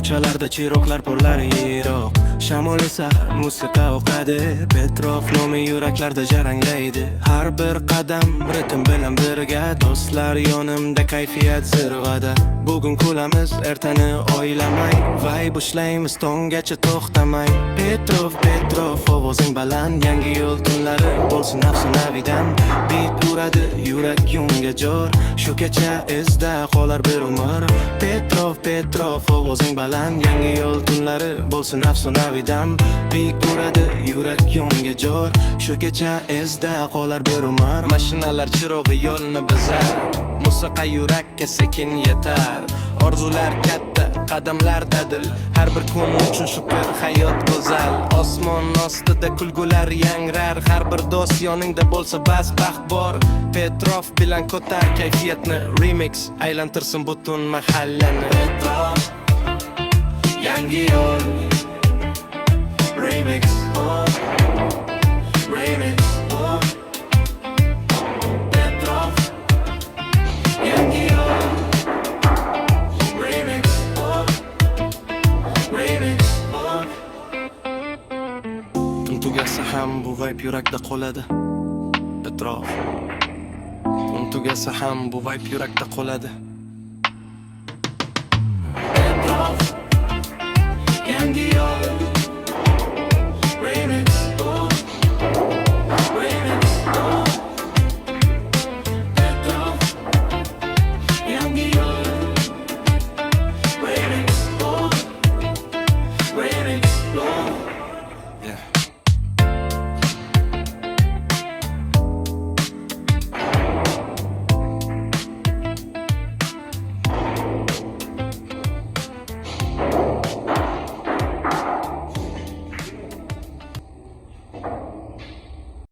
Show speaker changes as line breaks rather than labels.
Ko'chalarda chiroqlar porlari yiroq, shamol esa musiqa o'qadi. Petrov nomi yuraklarda jaranglaydi. Har bir qadam ritm bilan birga, do'stlar yonimda kayfiyat zirvada. Bugun kulamiz, ertani o'ylamay, vibe ushlaymiz tonggacha to'xtamay. Petrov ovozing baland, yangi yo'l tunlari bo'lsin afsonavidan. Beat uradi yurak yunga jor, shu kecha esda qolar bir umr. Petrov ovozing baland, yangi yo'l tunlari bo'lsin afsonavidan. Beat uradi yurak yunga jor, shu kecha esda qolar bir umr. Mashinalar chirog'i yo'lni bizar, musiqa yurakka sekin yetar. Orzular katta, qadamlar dadil, har bir kun uchun shukr, hayot go'zal. Osmon ostida kulgular yangrar, har bir do'st yoningda bo'lsa bas baxt bor. Petrov bilan ko'tar kayfiyatni, remix aylantirsin butun mahallani. Petrov, yangi yo'l, remix, remix. Petrov, yangi yo'l, remix, remix. Tun tugasa ham bu vibe yurakda qoladi. Petrov, tun tugasa ham bu vibe yurakda qoladi.